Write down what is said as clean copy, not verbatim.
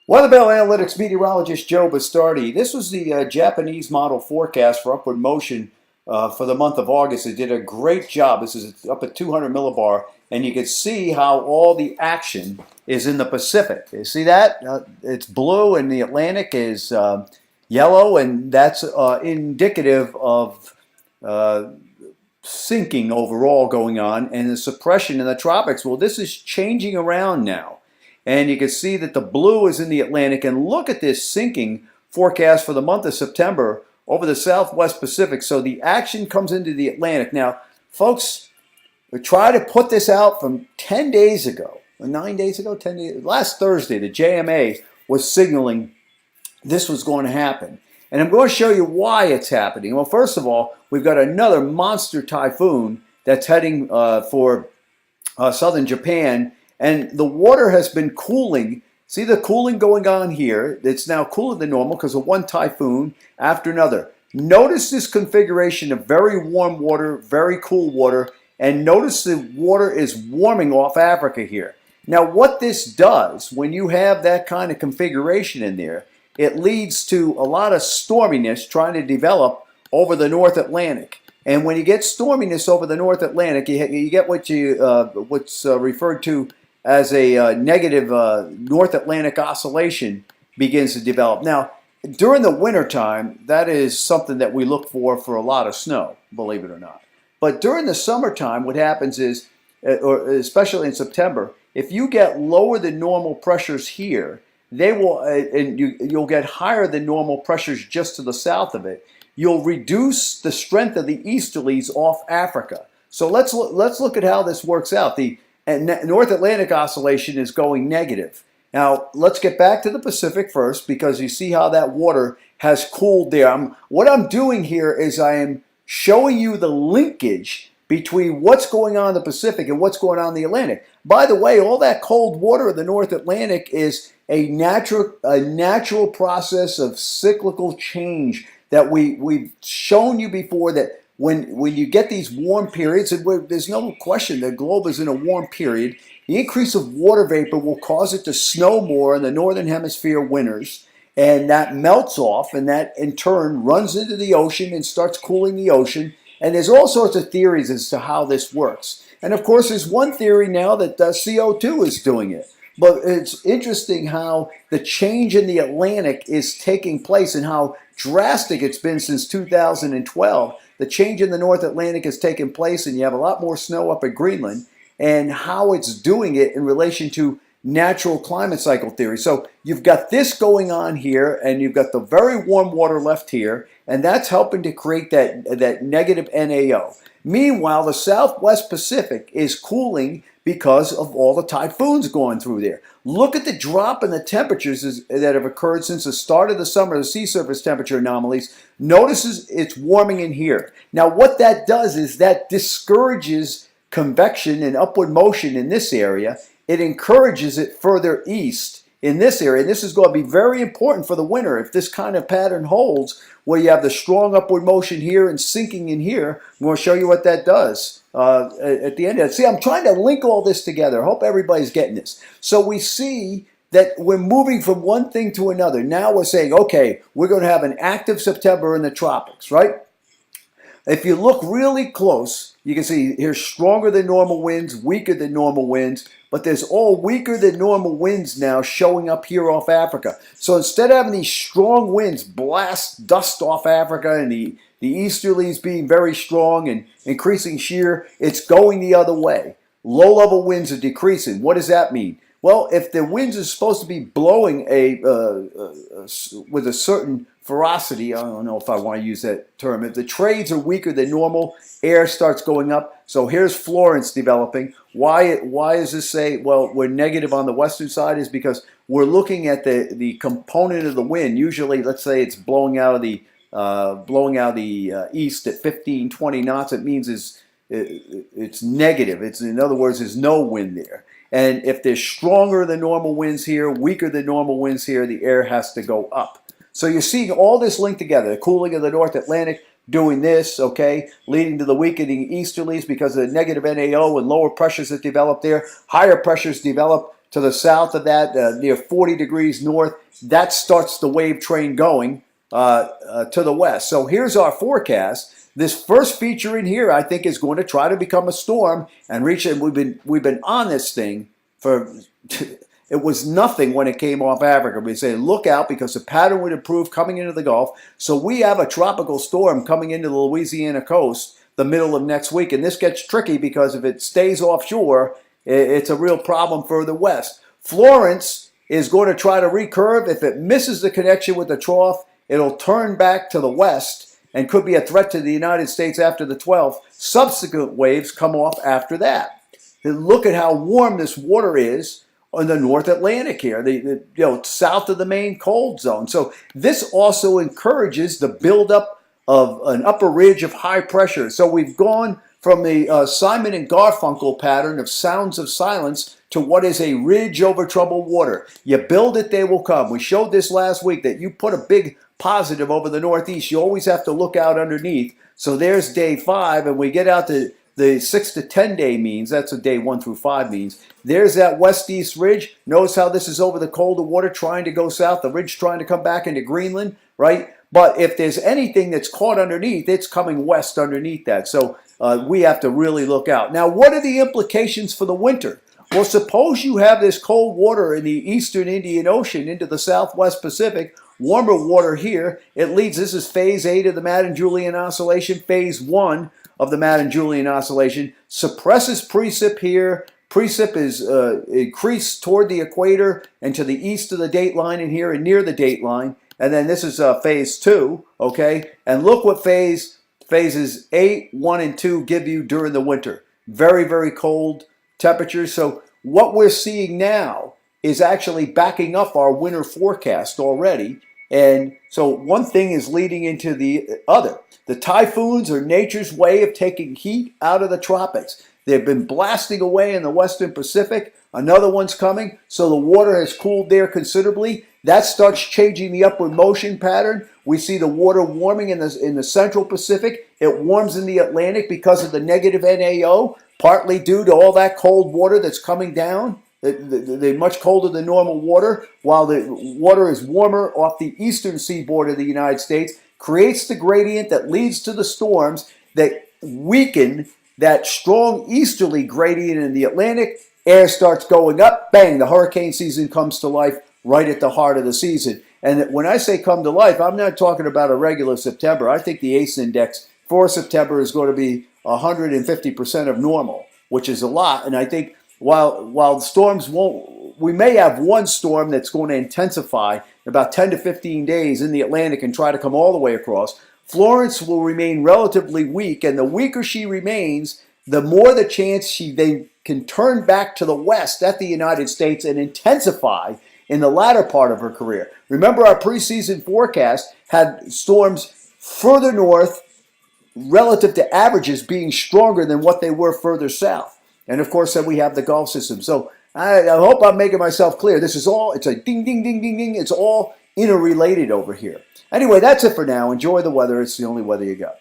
WeatherBell Analytics meteorologist Joe Bastardi. This was the Japanese model forecast for upward motion for the month of August. It did a great job. This is up at 200 millibar, and you can see how all the action is in the Pacific. You see that? It's blue, and the Atlantic is yellow, and that's indicative of sinking overall going on, and the suppression in the tropics. Well, this is changing around now. And you can see that the blue is in the Atlantic. And look at this sinking forecast for the month of September over the Southwest Pacific. So the action comes into the Atlantic. Now, folks, we try to put this out from 10 days ago, 9 days ago, 10 days, last Thursday, the JMA was signaling this was going to happen. And I'm going to show you why it's happening. Well, first of all, we've got another monster typhoon that's heading for southern Japan. And the water has been cooling. See the cooling going on here? It's now cooler than normal because of one typhoon after another. Notice this configuration of very warm water, very cool water, and notice the water is warming off Africa here. Now what this does, when you have that kind of configuration in there, it leads to a lot of storminess trying to develop over the North Atlantic. And when you get storminess over the North Atlantic, you get what's referred to as a negative North Atlantic oscillation begins to develop. Now, during the wintertime, that is something that we look for a lot of snow, believe it or not. But during the summertime, what happens is, or especially in September, if you get lower than normal pressures here, they will, and you'll get higher than normal pressures just to the south of it. You'll reduce the strength of the easterlies off Africa. So let's look at how this works out. The North Atlantic oscillation is going negative. Now, let's get back to the Pacific first because you see how that water has cooled there. What I'm doing here is I am showing you the linkage between what's going on in the Pacific and what's going on in the Atlantic. By the way, all that cold water in the North Atlantic is a natural process of cyclical change that we've shown you before, that when you get these warm periods, and there's no question the globe is in a warm period, the increase of water vapor will cause it to snow more in the northern hemisphere winters, and that melts off, and that in turn runs into the ocean and starts cooling the ocean. And there's all sorts of theories as to how this works. And of course, there's one theory now that CO2 is doing it. But it's interesting how the change in the Atlantic is taking place and how drastic it's been since 2012. The change in the North Atlantic has taken place, and you have a lot more snow up at Greenland, and how it's doing it in relation to natural climate cycle theory. So you've got this going on here, and you've got the very warm water left here, and that's helping to create that negative NAO. Meanwhile, the Southwest Pacific is cooling because of all the typhoons going through there. Look at the drop in the temperatures that have occurred since the start of the summer, the sea surface temperature anomalies. Notice it's warming in here. Now what that does is that discourages convection and upward motion in this area. It encourages it further east in this area. And this is going to be very important for the winter if this kind of pattern holds, where you have the strong upward motion here and sinking in here. I'm going to show you what that does at the end of it. See, I'm trying to link all this together. I hope everybody's getting this. So we see that we're moving from one thing to another. Now we're saying, okay, we're going to have an active September in the tropics, right? If you look really close, you can see here's stronger than normal winds, weaker than normal winds, but there's all weaker than normal winds now showing up here off Africa. So instead of having these strong winds blast dust off Africa and the easterlies being very strong and increasing shear, it's going the other way. Low-level winds are decreasing. What does that mean? Well, if the winds are supposed to be blowing with a certain ferocity, I don't know if I want to use that term, if the trades are weaker than normal, air starts going up. So here's Florence developing. Why does this say, well, we're negative on the western side? Is because we're looking at the component of the wind. Usually, let's say it's blowing out of the east at 15, 20 knots. It means it's negative. In other words, there's no wind there. And if there's stronger than normal winds here, weaker than normal winds here, the air has to go up. So you're seeing all this linked together. The cooling of the North Atlantic doing this, okay, leading to the weakening easterlies because of the negative NAO and lower pressures that develop there. Higher pressures develop to the south of that, near 40 degrees north, that starts the wave train going to the west. So here's our forecast. This first feature in here, I think, is going to try to become a storm and reach it. We've been on this thing for it was nothing when it came off Africa. We say look out because the pattern would improve coming into the Gulf. So we have a tropical storm coming into the Louisiana coast the middle of next week, and this gets tricky because if it stays offshore, it's a real problem further west. Florence is going to try to recurve. If it misses the connection with the trough, it'll turn back to the west and could be a threat to the United States after the 12th. Subsequent waves come off after that. And look at how warm this water is in the North Atlantic here, south of the main cold zone. So this also encourages the buildup of an upper ridge of high pressure. So we've gone from the Simon and Garfunkel pattern of sounds of silence to what is a ridge over troubled water. You build it, they will come. We showed this last week that you put a big positive over the Northeast, you always have to look out underneath. So there's day 5, and we get out to the 6 to 10 day means. That's what day 1 through 5 means. There's that west-east ridge. Notice how this is over the colder water trying to go south, the ridge trying to come back into Greenland, right? But if there's anything that's caught underneath, it's coming west underneath that. So we have to really look out. Now, what are the implications for the winter? Well, suppose you have this cold water in the eastern Indian Ocean into the southwest Pacific, warmer water here. It leads, this is phase 8 of the Madden-Julian Oscillation, phase 1 of the Madden-Julian Oscillation, suppresses precip here. Precip is increased toward the equator and to the east of the date line in here and near the date line. And then this is phase 2, okay? And look what phases 8, 1, and 2 give you during the winter. Very, very cold temperatures. So what we're seeing now is actually backing up our winter forecast already. And so one thing is leading into the other. The typhoons are nature's way of taking heat out of the tropics. They've been blasting away in the western Pacific. Another one's coming. So the water has cooled there considerably. That starts changing the upward motion pattern. We see the water warming in the central Pacific. It warms in the Atlantic because of the negative NAO, partly due to all that cold water that's coming down. They're much colder than normal water, while the water is warmer off the eastern seaboard of the United States, creates the gradient that leads to the storms that weaken that strong easterly gradient in the Atlantic. Air starts going up, bang, the hurricane season comes to life right at the heart of the season. And when I say come to life, I'm not talking about a regular September. I think the ACE index for September is going to be 150% of normal, which is a lot. And I think while the storms we may have one storm that's going to intensify about 10 to 15 days in the Atlantic and try to come all the way across. Florence will remain relatively weak, and the weaker she remains, the more the chance they can turn back to the west at the United States and intensify in the latter part of her career. Remember, our preseason forecast had storms further north relative to averages being stronger than what they were further south. And of course, then we have the Gulf system. So I hope I'm making myself clear. This is all, it's a ding, ding, ding, ding, ding. It's all interrelated over here. Anyway, that's it for now. Enjoy the weather. It's the only weather you got.